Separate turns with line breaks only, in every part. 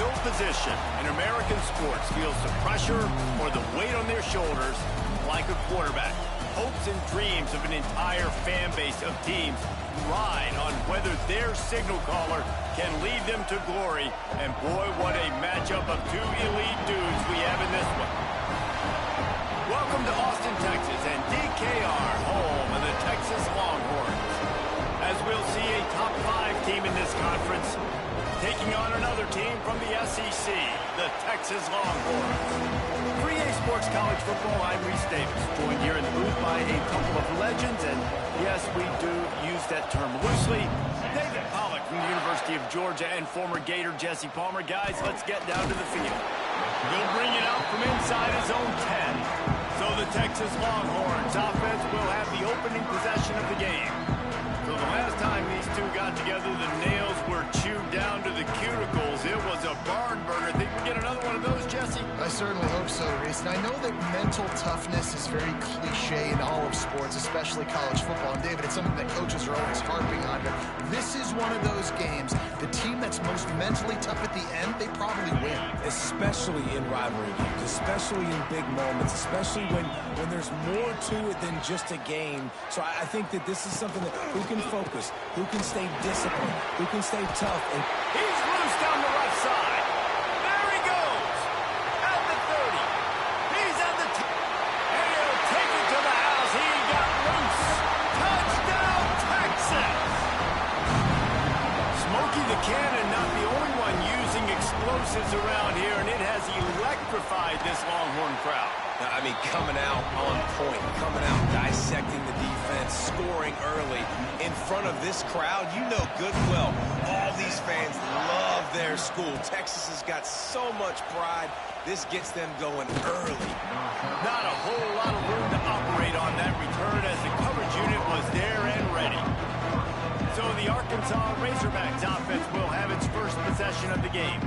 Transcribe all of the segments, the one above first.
No position in American sports feels the pressure or the weight on their shoulders like a quarterback. Hopes and dreams of an entire fan base of teams ride on whether their signal caller can lead them to glory. And boy, what a matchup of two elite dudes we have in this one. Welcome to Austin, Texas, and DKR, home of the Texas Longhorns. As we'll see a top 5 team in this conference taking on another team from the SEC, the Texas Longhorns. 3A Sports College Football, I'm Reese Davis, joined here in the booth by a couple of legends, and yes, we do use that term loosely. David Pollack from the University of Georgia and former Gator Jesse Palmer. Guys, let's get down to the field. He'll bring it out from inside his own 10. So the Texas Longhorns offense will have the opening possession of the game. So the last time these two got together, the nails were chewed down to the cuticles. It was a barn burner. Think we get another one of those, Jesse?
I certainly hope so, Reese. And I know that mental toughness is very cliche in all of sports, especially college football. And David, it's something that coaches are always harping on. But this is one of those games, the team that's most mentally tough at the end, they probably win.
Especially in rivalry games, especially in big moments, especially when there's more to it than just a game. So I think that this is something that who can focus, who can stay disciplined, who can stay tough. And
he's loose down the left side. There he goes. At the 30. He's at the 10. And he'll take it to the house. He got loose. Touchdown, Texas. Smokey the Cannon, not the only one using explosives around here, and it has electrified this Longhorn crowd.
I mean, coming out on point, coming out dissecting the defense, scoring early in front of this crowd. You know good and well, all these fans love their school. Texas has got so much pride. This gets them going early.
Not a whole lot of room to operate on that return as the coverage unit was there and ready. So the Arkansas Razorbacks offense will have its first possession of the game.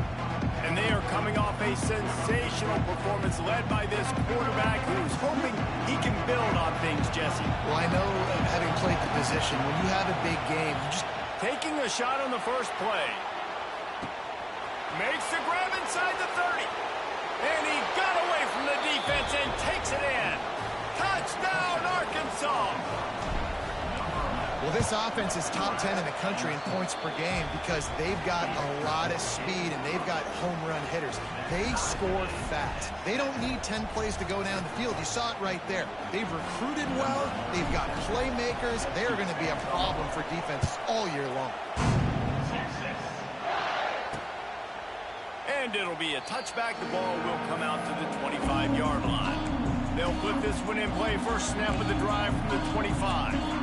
And they are coming off a sensational performance led by this quarterback who's hoping he can build on things, Jesse.
Well, I know, having played the position, when you have a big game, you just...
Taking a shot on the first play. Makes the grab inside the 30. And he got away from the defense and takes it in. Touchdown, Arkansas!
Well, this offense is top 10 in the country in points per game because they've got a lot of speed and they've got home run hitters. They score fast. They don't need 10 plays to go down the field. You saw it right there. They've recruited well. They've got playmakers. They're going to be a problem for defenses all year long.
And it'll be a touchback. The ball will come out to the 25-yard line. They'll put this one in play. First snap of the drive from the 25.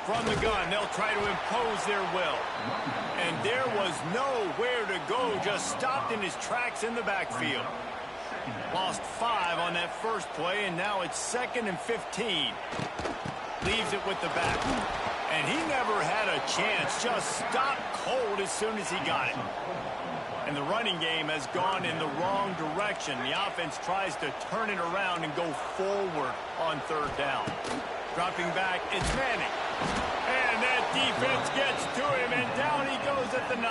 From the gun, they'll try to impose their will. And there was nowhere to go, just stopped in his tracks in the backfield. Lost 5 on that first play, and now it's 2nd and 15. Leaves it with the back. And he never had a chance, just stopped cold as soon as he got it. And the running game has gone in the wrong direction. The offense tries to turn it around and go forward on 3rd down. Dropping back, it's Manning. And that defense gets to him, and down he goes at the 9.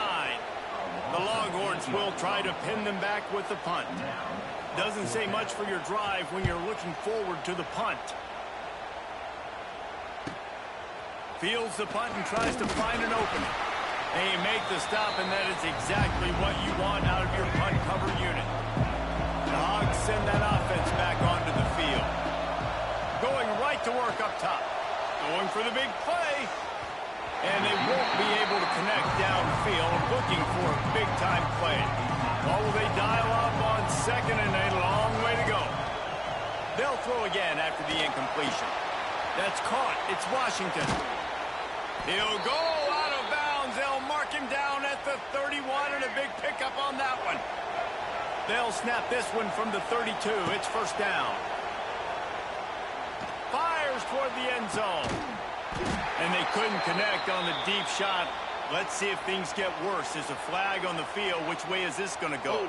The Longhorns will try to pin them back with the punt. Doesn't say much for your drive when you're looking forward to the punt. Fields the punt and tries to find an opening. And you make the stop, and that is exactly what you want out of your punt cover unit. The Hogs send that offense back onto the field. Going right to work up top. Going for the big play. And they won't be able to connect downfield, looking for a big-time play. Or will they dial up on 2nd and a long way to go? They'll throw again after the incompletion. That's caught. It's Washington. He'll go out of bounds. They'll mark him down at the 31, and a big pickup on that one. They'll snap this one from the 32. It's 1st down. Fires toward the end zone. And they couldn't connect on the deep shot. Let's see if things get worse. There's a flag on the field. Which way is this going to go?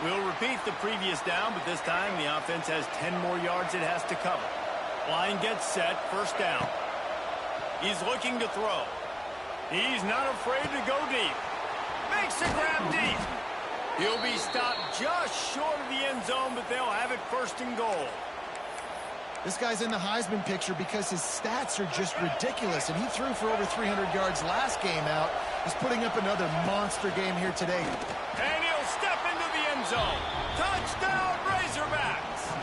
We'll repeat the previous down, but this time the offense has 10 more yards it has to cover. Line gets set, first down. He's looking to throw. He's not afraid to go deep. Makes the grab deep. He'll be stopped just short of the end zone, but they'll have it first and goal.
This guy's in the Heisman picture because his stats are just ridiculous, and he threw for over 300 yards last game out. He's putting up another monster game here today.
And he'll step into the end zone. Touchdown, Razorbacks!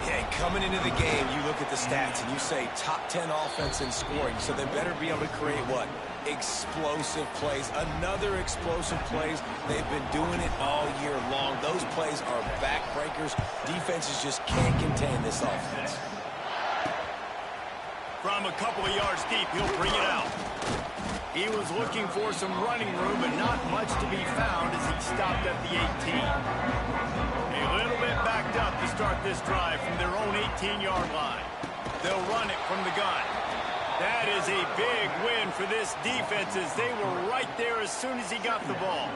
Yeah, coming into the game, you look at the stats and you say top 10 offense in scoring, so they better be able to create what? Explosive plays. Another explosive plays. They've been doing it all year long. Those plays are backbreakers. Defenses just can't contain this offense.
From a couple of yards deep, he'll bring it out. He was looking for some running room, but not much to be found as he stopped at the 18. A little bit backed up to start this drive from their own 18-yard line. They'll run it from the gun. That is a big win for this defense as they were right there as soon as he got the ball.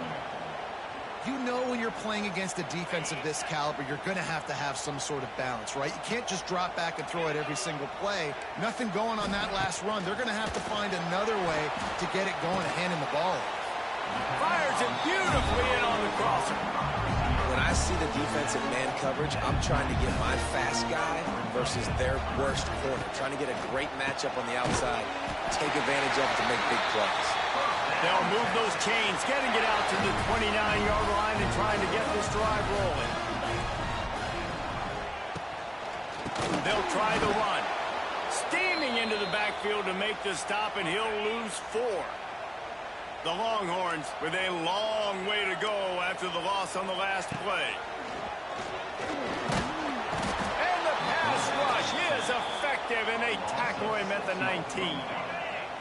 You know when you're playing against a defense of this caliber, you're going to have some sort of balance, right? You can't just drop back and throw it every single play. Nothing going on that last run. They're going to have to find another way to get it going and hand him the ball.
Fires it beautifully in on the crosser.
When I see the defense in man coverage, I'm trying to get my fast guy versus their worst corner. Trying to get a great matchup on the outside, take advantage of it to make big plays.
They'll move those chains, getting it out to the 29-yard line and trying to get this drive rolling. They'll try the run. Steaming into the backfield to make the stop, and he'll lose 4. The Longhorns with a long way to go after the loss on the last play. And the pass rush is effective, and they tackle him at the 19.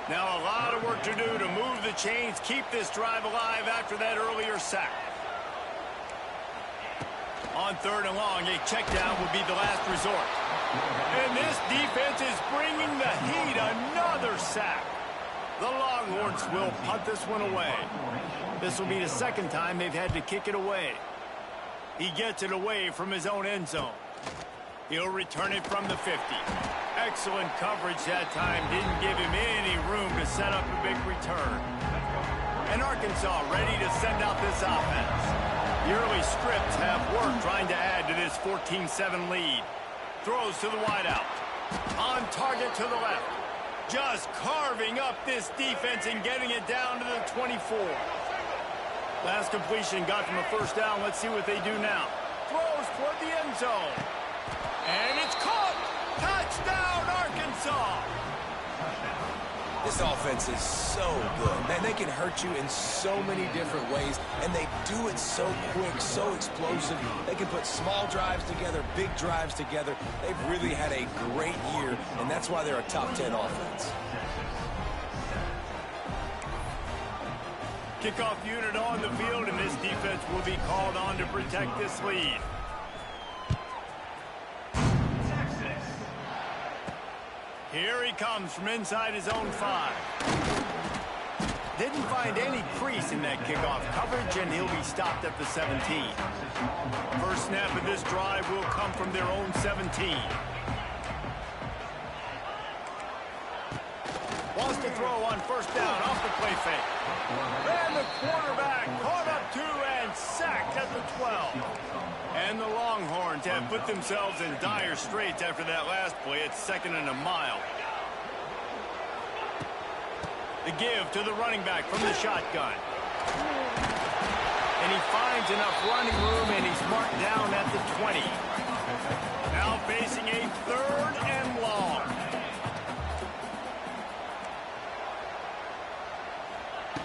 Now a lot of work to do to move the chains, keep this drive alive after that earlier sack. On 3rd and long, a check down will be the last resort. And this defense is bringing the heat. Another sack. The Longhorns will punt this one away. This will be the second time they've had to kick it away. He gets it away from his own end zone. He'll return it from the 50. Excellent coverage that time. Didn't give him any room to set up a big return. And Arkansas ready to send out this offense. The early scripts have worked trying to add to this 14-7 lead. Throws to the wideout. On target to the left. Just carving up this defense and getting it down to the 24. Last completion got them a first down. Let's see what they do now. Throws toward the end zone. And it's caught. Touchdown, Arkansas.
This offense is so good. Man, they can hurt you in so many different ways, and they do it so quick, so explosive. They can put small drives together, big drives together. They've really had a great year, and that's why they're a top 10 offense.
Kickoff unit on the field, and this defense will be called on to protect this lead. Here he comes from inside his own 5. Didn't find any crease in that kickoff coverage, and he'll be stopped at the 17. First snap of this drive will come from their own 17. Wants to throw on first down off the play fake. And the quarterback caught up to and sacked at the 12. And the Longhorns have put themselves in dire straits after that last play. It's 2nd and a mile. The give to the running back from the shotgun. And he finds enough running room, and he's marked down at the 20. Now facing a 3rd and long.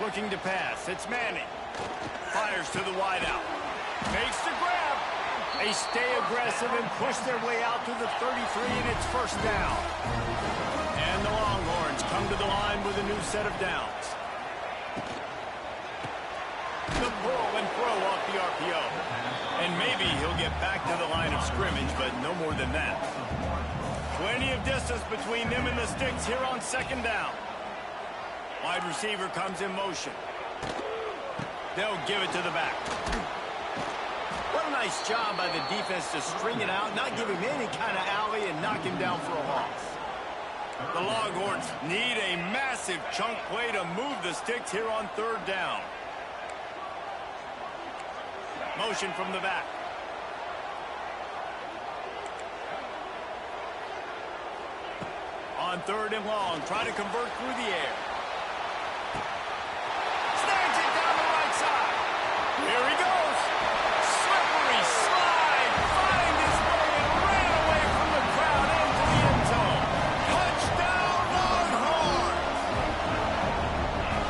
Looking to pass. It's Manning. Fires to the wideout. Makes the grab. They stay aggressive and push their way out to the 33, and it's first down. And the Longhorns come to the line with a new set of downs. The pull and throw off the RPO. And maybe he'll get back to the line of scrimmage, but no more than that. Plenty of distance between them and the sticks here on 2nd down. Wide receiver comes in motion. They'll give it to the back. What a nice job by the defense to string it out, not give him any kind of alley, and knock him down for a loss. The Longhorns need a massive chunk play to move the sticks here on third down. Motion from the back. On third and long, trying to convert through the air. Snags it down the right side. Here he goes. Slippery slide. Find his way and ran away from the crowd into the end zone. Touchdown, Longhorns.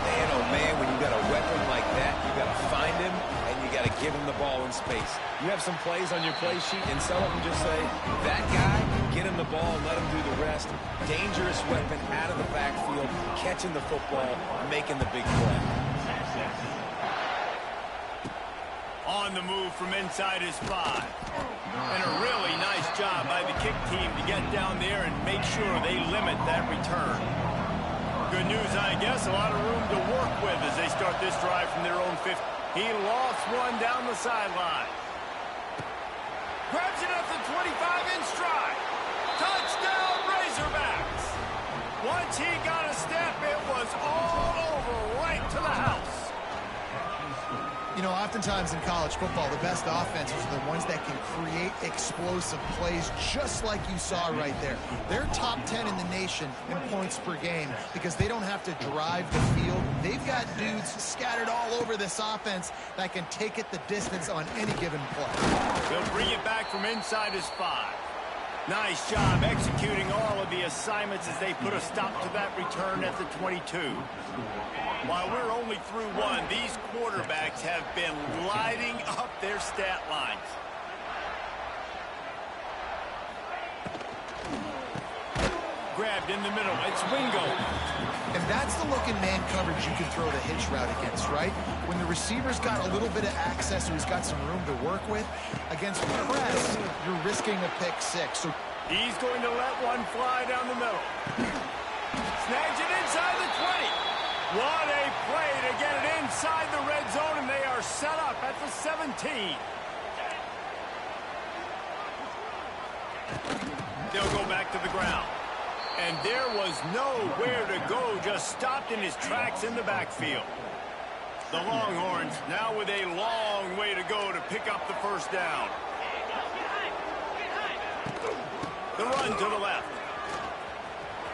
Man, oh man, when you got a weapon like that, you got to find him and you got to give him the ball in space. You have some plays on your play sheet, and some of them just say, that guy, get him the ball, let him do the rest. Dangerous weapon out of the backfield, catching the football, making the big play.
On the move from inside his 5. And a really nice job by the kick team to get down there and make sure they limit that return. Good news, I guess, a lot of room to work with as they start this drive from their own 50. He lost one down the sideline. Grabs it at the 25 in stride. Touchdown, Razorbacks. Once he got a step, it was all over, right to the house.
You know, oftentimes in college football, the best offenses are the ones that can create explosive plays just like you saw right there. They're top 10 in the nation in points per game because they don't have to drive the field. They've got dudes scattered all over this offense that can take it the distance on any given play.
They'll bring it back from inside his 5. Nice job executing all of the assignments as they put a stop to that return at the 22. While we're only through one, these quarterbacks have been lighting up their stat lines. Grabbed in the middle. It's Wingo.
And that's the looking man coverage you can throw the hitch route against, right? When the receiver's got a little bit of access or he's got some room to work with, against press, you're risking a pick 6. So
he's going to let one fly down the middle. Snags it inside the 20. What a play to get it inside the red zone, and they are set up at the 17. They'll go back to the ground. And there was nowhere to go, just stopped in his tracks in the backfield. The Longhorns now with a long way to go to pick up the first down. The run to the left.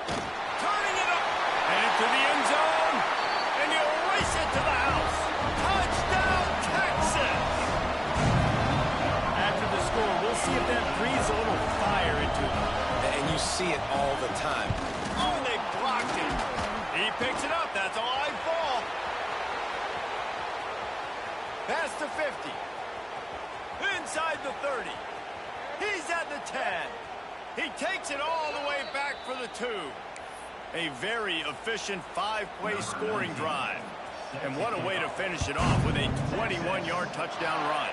Turning it up. And into the end zone. And he'll race it to the house. Touchdown, Texas! After the score, we'll see if that breathes a little fire into him.
And you see it all the time.
Oh, they blocked him. He picks it up. That's a live ball. Past the 50. Inside the 30. He's at the 10. He takes it all the way back for the 2. A very efficient 5-play scoring drive. And what a way to finish it off with a 21-yard touchdown run.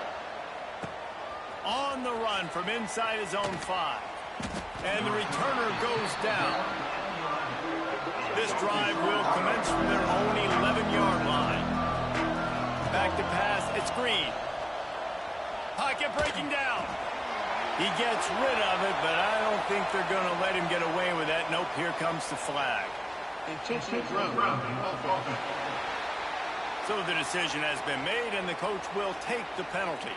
On the run from inside his own 5. And the returner goes down. This drive will commence from their own 11-yard line. Back to pass, it's Green. Pocket breaking down. He gets rid of it, but I don't think they're going to let him get away with that. Nope, here comes the flag.
Intentional throw.
So the decision has been made, and the coach will take the penalty.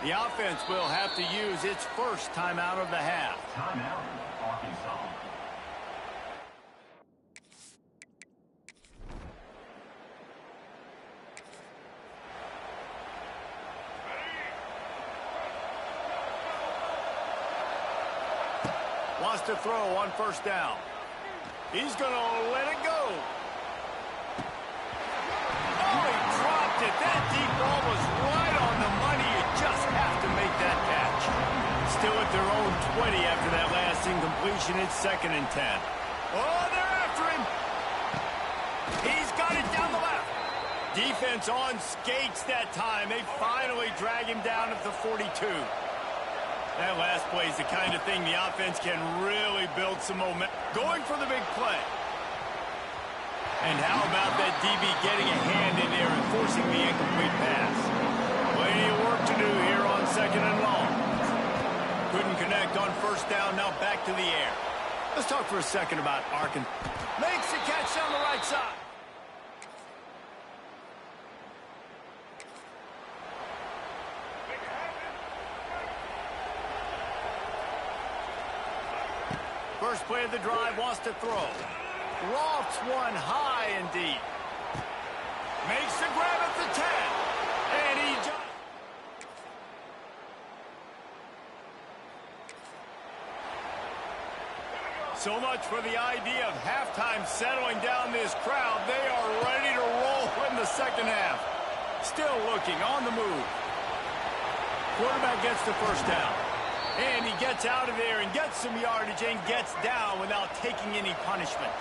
The offense will have to use its first timeout of the half.
Timeout, Arkansas.
Wants to throw on first down. He's going to let it go. Oh, he dropped it. That deep ball was right on the money. You just have to make that catch. Still at their own 20 after that last incompletion. It's 2nd and 10. Oh, they're after him. He's got it down the left. Defense on skates that time. They finally drag him down at the 42. That last play is the kind of thing the offense can really build some momentum. Going for the big play. And how about that DB getting a hand in there and forcing the incomplete pass? Plenty of work to do here on 2nd and long. Couldn't connect on 1st down, now back to the air. Let's talk for a second about Arkansas. Makes the catch down the right side. First play of the drive, wants to throw. Lofts one high and deep. Makes the grab at the 10. And he just... So much for the idea of halftime settling down this crowd. They are ready to roll in the 2nd half. Still looking on the move. Quarterback gets the 1st down. And he gets out of there and gets some yardage and gets down without taking any punishment.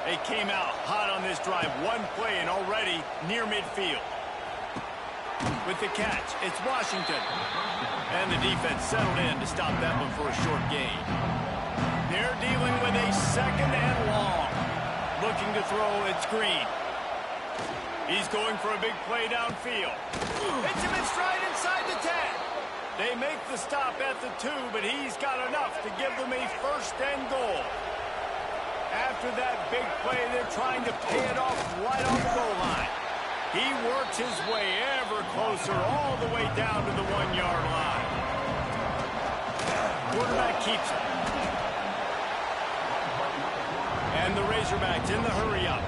They came out hot on this drive. One play and already near midfield. With the catch, it's Washington. And the defense settled in to stop that one for a short gain. They're dealing with a 2nd and long. Looking to throw, it's Green. He's going for a big play downfield. Hits him in stride inside the 10. They make the stop at the 2, but he's got enough to give them a 1st and goal. After that big play, they're trying to pay it off right on the goal line. He works his way ever closer all the way down to the 1-yard line. Quarterback keeps it. And the Razorbacks in the hurry-up.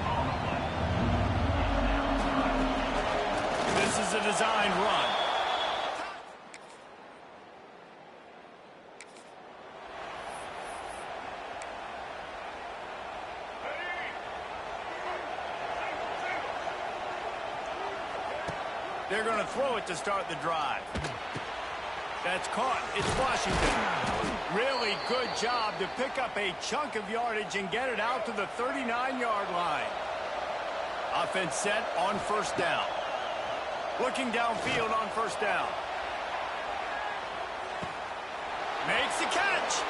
This is a designed run. They're going to throw it to start the drive. That's caught. It's Washington. Really good job to pick up a chunk of yardage and get it out to the 39-yard line. Offense set on 1st down. Looking downfield on 1st down. Makes the catch.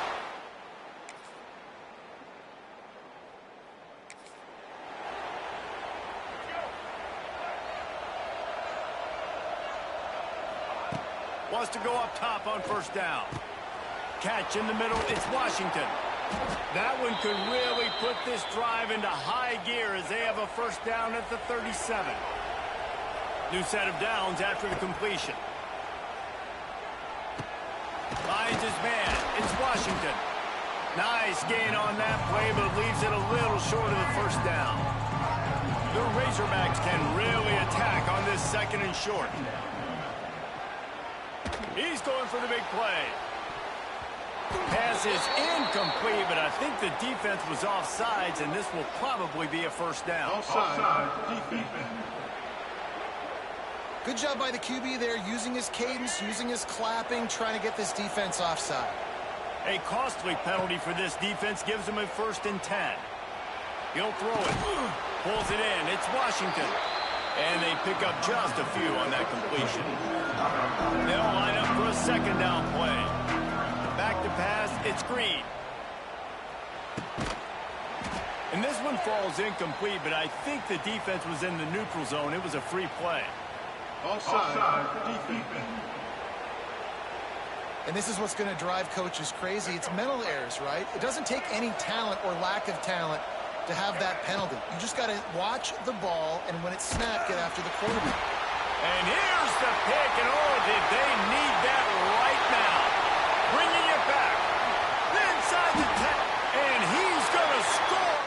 Wants to go up top on 1st down. Catch in the middle, it's Washington. That one could really put this drive into high gear as they have a 1st down at the 37. New set of downs after the completion. Finds his man, it's Washington. Nice gain on that play, but leaves it a little short of the 1st down. The Razorbacks can really attack on this 2nd and short. He's going for the big play. Pass is incomplete, but I think the defense was offsides, and this will probably be a 1st down.
Offside. Defense.
Good job by the QB there, using his cadence, using his clapping, trying to get this defense offside.
A costly penalty for this defense gives him a 1st and 10. He'll throw it. Pulls it in. It's Washington. And they pick up just a few on that completion. They'll line up for a 2nd down play. Back to pass, it's Green. And this one falls incomplete, but I think the defense was in the neutral zone. It was a free play.
Offside. Defense.
And this is what's going to drive coaches crazy. It's mental errors, right? It doesn't take any talent or lack of talent to have that penalty. You just got to watch the ball, and when it's snapped, get after the quarterback.
And here's the pick, and oh, did they need that right now. Bringing it back. Inside the 10, and he's going to score.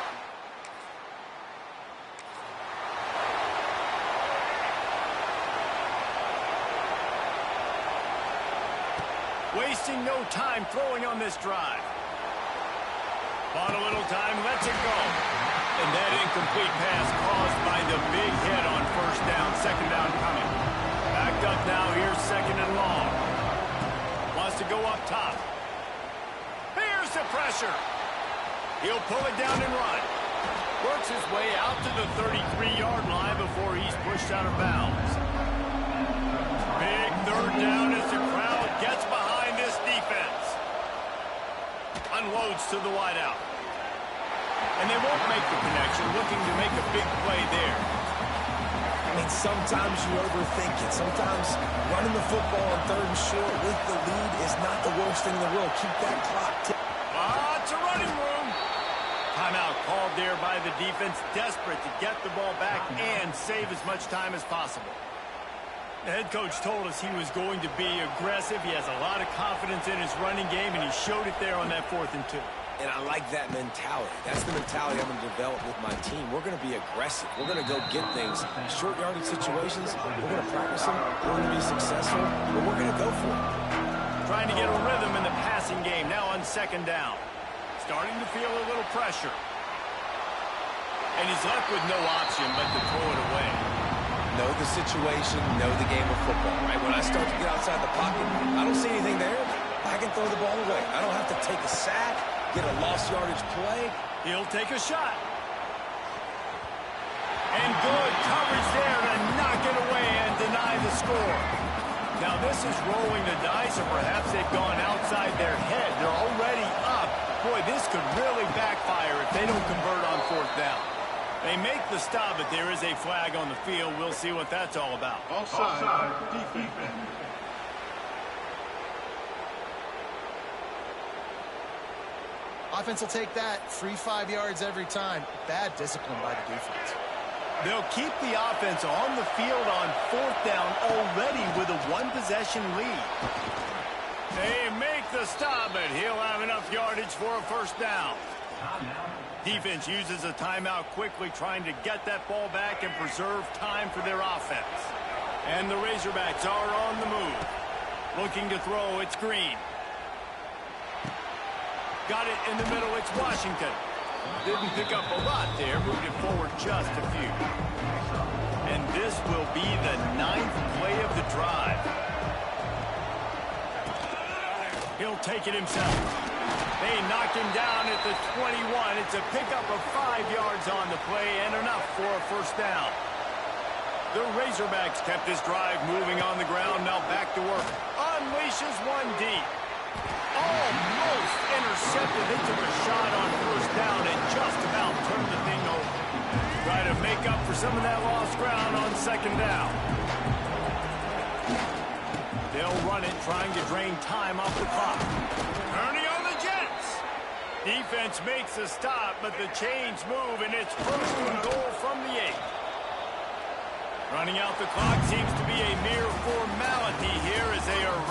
Wasting no time throwing on this drive. Bought a little time, lets it go. And that incomplete pass caused by the big hit on 1st down, 2nd down coming. Backed up now, here's 2nd and long. Wants to go up top. Here's the pressure. He'll pull it down and run. Works his way out to the 33-yard line before he's pushed out of bounds. Big 3rd down as the crowd gets behind this defense. Unloads to the wideout. And they won't make the connection, looking to make a big play there.
I mean, sometimes you overthink it. Sometimes running the football on 3rd and short with the lead is not the worst thing in the world. Keep that clock ticking.
It's a running room. Timeout called there by the defense, desperate to get the ball back and save as much time as possible. The head coach told us he was going to be aggressive. He has a lot of confidence in his running game, and he showed it there on that 4th and 2.
And I like that mentality. That's the mentality I'm going to develop with my team. We're going to be aggressive. We're going to go get things. Short yardage situations, we're going to practice them. We're going to be successful, but we're going to go for it.
Trying to get a rhythm in the passing game, now on 2nd down. Starting to feel a little pressure. And he's left with no option but to throw it away.
Know the situation, know the game of football, right? When I start to get outside the pocket, I don't see anything there. I can throw the ball away. I don't have to take a sack, get a lost yardage play.
He'll take a shot. And good coverage there to knock it away and deny the score. Now this is rolling the dice, or perhaps they've gone outside their head. They're already up. Boy, this could really backfire if they don't convert on 4th down. They make the stop, but there is a flag on the field. We'll see what that's all about.
Offside, defense.
Offense will take that. Free 5 yards every time. Bad discipline by the defense.
They'll keep the offense on the field on 4th down already with a 1-possession lead. They make the stop, but he'll have enough yardage for a 1st down. Defense uses a timeout quickly, trying to get that ball back and preserve time for their offense. And the Razorbacks are on the move. Looking to throw, it's Green. Got it in the middle, it's Washington. Didn't pick up a lot there, moved it forward just a few. And this will be the 9th play of the drive. He'll take it himself. They knock him down at the 21. It's a pickup of 5 yards on the play and enough for a 1st down. The Razorbacks kept this drive moving on the ground. Now back to work. Unleashes one deep. Almost intercepted. They took a shot on 1st down and just about turned the thing over. Try to make up for some of that lost ground on 2nd down. They'll run it, trying to drain time off the clock. Ernie on the Jets. Defense makes a stop, but the chains move, and it's 1st and goal from the 8. Running out the clock seems to be a mere formality here as they are